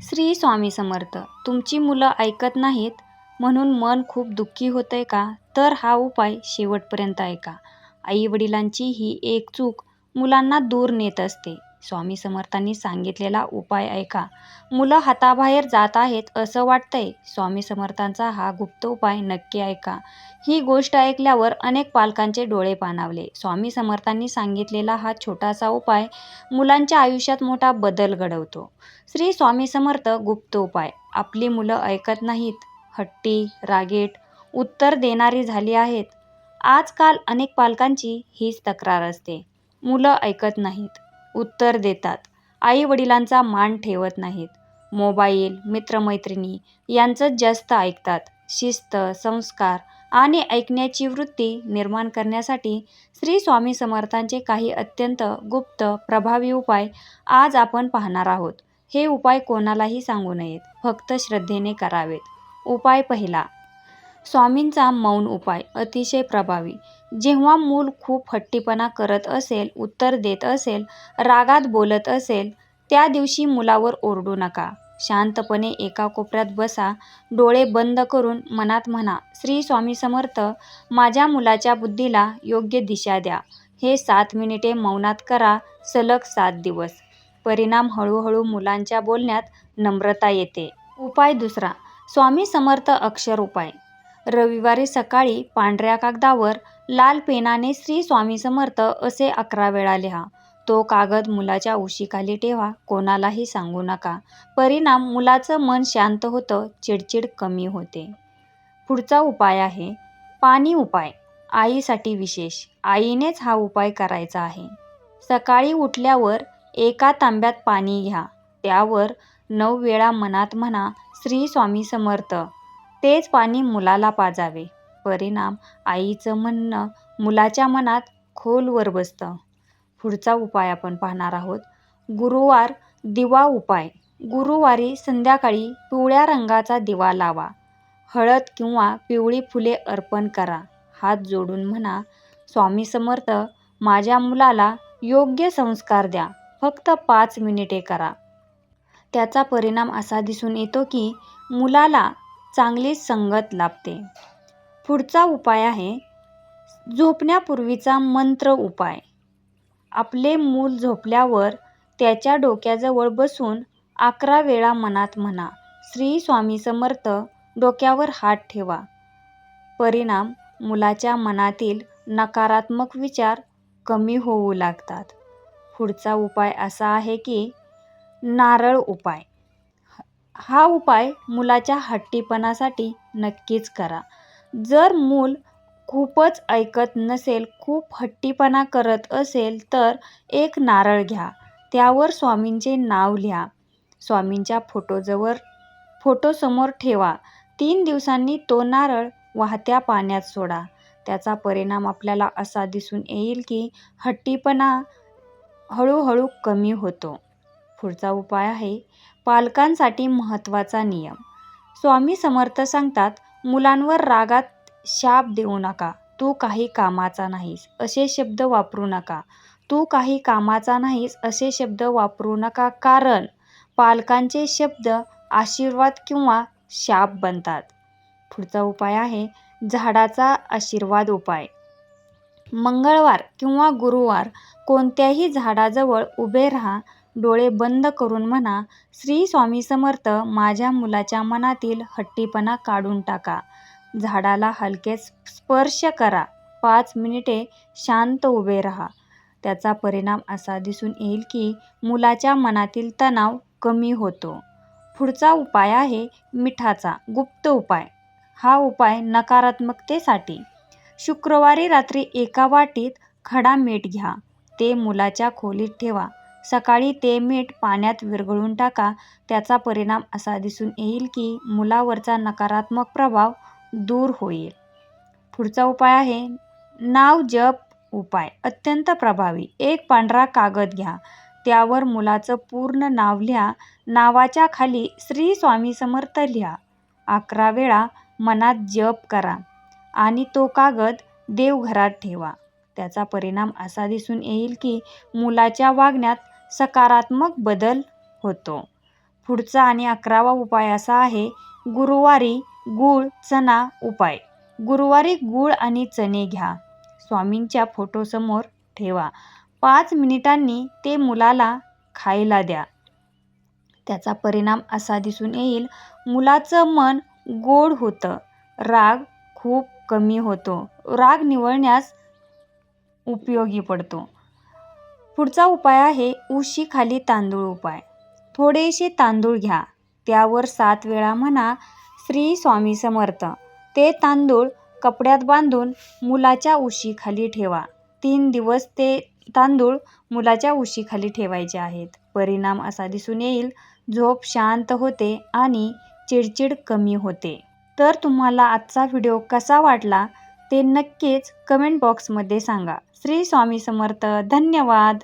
श्री स्वामी समर्थ. तुमची मुलं ऐकत नाहीत म्हणून मन खूप दुःखी होतंय का? तर हा उपाय शेवटपर्यंत ऐका. आई-वडिलांची ही एक चूक मुलांना दूर नेत असते. स्वामी समर्थांनी सांगितलेला उपाय ऐका. मुलं हाताबाहेर जात आहेत असं वाटतंय. स्वामी समर्थांचा हा गुप्त उपाय नक्की ऐका. ही गोष्ट ऐकल्यावर अनेक पालकांचे डोळे पाणावले. स्वामी समर्थांनी सांगितलेला हा छोटासा उपाय मुलांच्या आयुष्यात मोठा बदल घडवतो. श्री स्वामी समर्थ गुप्त उपाय. आपली मुलं ऐकत नाहीत, हट्टी, रागीट, उत्तर देणारी झाली आहेत. आजकाल अनेक पालकांची हीच तक्रार असते. मुलं ऐकत नाहीत, उत्तर देतात, आई-वडिलांचा मान ठेवत नाहीत. मोबाईल, मित्रमैत्रिणी यांचं जास्त ऐकतात. शिस्त, संस्कार आणि ऐकण्याची वृत्ती निर्माण करण्यासाठी श्री स्वामी समर्थांचे काही अत्यंत गुप्त, प्रभावी उपाय आज आपण पाहणार आहोत. हे उपाय कोणालाही सांगू नयेत, फक्त श्रद्धेने करावेत. उपाय पहिला. स्वामींचा मौन उपाय. अतिशय प्रभावी. जेव्हा मूल खूप हट्टीपणा करत असेल, उत्तर देत असेल, रागात बोलत असेल, त्या दिवशी मुलावर ओरडू नका. शांतपणे एका कोपऱ्यात बसा. डोळे बंद करून मनात म्हणा, श्री स्वामी समर्थ, माझ्या मुलाच्या बुद्धीला योग्य दिशा द्या. हे 7 मिनिटे मौनात करा, सलग 7 दिवस. परिणाम हळूहळू मुलांच्या बोलण्यात नम्रता येते. उपाय दुसरा. स्वामी समर्थ अक्षर उपाय. रविवारी सकाळी पांढऱ्या कागदावर लाल पेनाने श्री स्वामी समर्थ असे 11 वेळा लिहा. तो कागद मुलाच्या उशीखाली ठेवा. कोणालाही सांगू नका. परिणाम मुलाचं मन शांत होतं, चिडचिड कमी होते. पुढचा उपाय आहे पाणी उपाय. आईसाठी विशेष. आईनेच हा उपाय करायचा आहे. सकाळी उठल्यावर एका तांब्यात पाणी घ्या. त्यावर 9 वेळा मनात म्हणा, श्री स्वामी समर्थ. तेच पाणी मुलाला पाजावे. परिणाम आईचं म्हणणं मुलाच्या मनात खोलवर बसतं. पुढचा उपाय आपण पाहणार आहोत. गुरुवार दिवा उपाय. गुरुवारी संध्याकाळी पिवळ्या रंगाचा दिवा लावा. हळद किंवा पिवळी फुले अर्पण करा. हात जोडून म्हणा, स्वामी समर्थ, माझ्या मुलाला योग्य संस्कार द्या. फक्त 5 मिनिटे करा. त्याचा परिणाम असा दिसून येतो की मुलाला चांगली संगत लाभते. पुढचा उपाय आहे झोपण्यापूर्वीचा मंत्र उपाय. आपले मूल झोपल्यावर त्याच्या डोक्याजवळ बसून 11 वेळा मनात म्हणा, श्री स्वामी समर्थ. डोक्यावर हात ठेवा. परिणाम मुलाच्या मनातील नकारात्मक विचार कमी होऊ लागतात. पुढचा उपाय असा आहे की नारळ उपाय. हा उपाय मुलाच्या हट्टीपणासाठी नक्कीच करा. जर मूल खूपच ऐकत नसेल, खूप हट्टीपणा करत असेल तर एक नारळ घ्या. त्यावर स्वामींचे नाव लिहा. स्वामींच्या फोटोसमोर ठेवा. 3 दिवसांनी तो नारळ वाहत्या पाण्यात सोडा. त्याचा परिणाम आपल्याला असा दिसून येईल की हट्टीपणा हळूहळू कमी होतो. पुढचा उपाय आहे पालकांसाठी महत्त्वाचा नियम. स्वामी समर्थ सांगतात, मुलांवर रागात शाप देऊ नका. तू काही कामाचा नाहीस असे शब्द वापरू नका. तू काही कामाचा नाहीस असे शब्द वापरू नका, कारण पालकांचे शब्द आशीर्वाद किंवा शाप बनतात. पुढचा उपाय आहे झाडाचा आशीर्वाद उपाय. मंगळवार किंवा गुरुवार कोणत्याही झाडाजवळ उभे राहा. डोळे बंद करून म्हणा, श्री स्वामी समर्थ, माझ्या मुलाच्या मनातील हट्टीपणा काढून टाका. झाडाला हलके स्पर्श करा. 5 मिनिटे शांत उभे राहा. त्याचा परिणाम असा दिसून येईल की मुलाच्या मनातील तणाव कमी होतो. पुढचा उपाय आहे मिठाचा गुप्त उपाय. हा उपाय नकारात्मकतेसाठी. शुक्रवारी रात्री एका वाटीत खडा मीठ घ्या. ते मुलाच्या खोलीत ठेवा. सकाळी ते मीठ पाण्यात विरघळून टाका. त्याचा परिणाम असा दिसून येईल की मुलावरचा नकारात्मक प्रभाव दूर होईल. पुढचा उपाय आहे नाव जप उपाय. अत्यंत प्रभावी. एक पांढरा कागद घ्या. त्यावर मुलाचं पूर्ण नाव लिहा. नावाच्या खाली श्री स्वामी समर्थ लिहा. 11 वेळा मनात जप करा आणि तो कागद देवघरात ठेवा. त्याचा परिणाम असा दिसून येईल की मुलाच्या वागण्यात सकारात्मक बदल होतो. पुढचा आणि 11वा उपाय असा आहे, गुरुवारी गूळ चणा उपाय. गुरुवारी गूळ आणि चणे घ्या, स्वामींच्या फोटोसमोर ठेवा. 5 मिनिटांनी ते मुलाला खायला द्या. त्याचा परिणाम असा दिसून येईल, मुलाचं मन गोड होतं, राग खूप कमी होतो, राग निवळण्यास उपयोगी पडतो. पुढचा उपाय आहे उशीखाली तांदूळ उपाय. थोडेसे तांदूळ घ्या, त्यावर 7 वेळा म्हणा श्री स्वामी समर्थ. ते तांदूळ कपड्यात बांधून मुलाच्या उशीखाली ठेवा. 3 दिवस ते तांदूळ मुलाच्या उशीखाली ठेवायचे आहेत. परिणाम असा दिसून येईल, झोप शांत होते आणि चिडचिड कमी होते. तर तुम्हाला आजचा व्हिडिओ कसा वाटला ते नक्कीच कमेंट बॉक्समध्ये सांगा. श्री स्वामी समर्थ. धन्यवाद.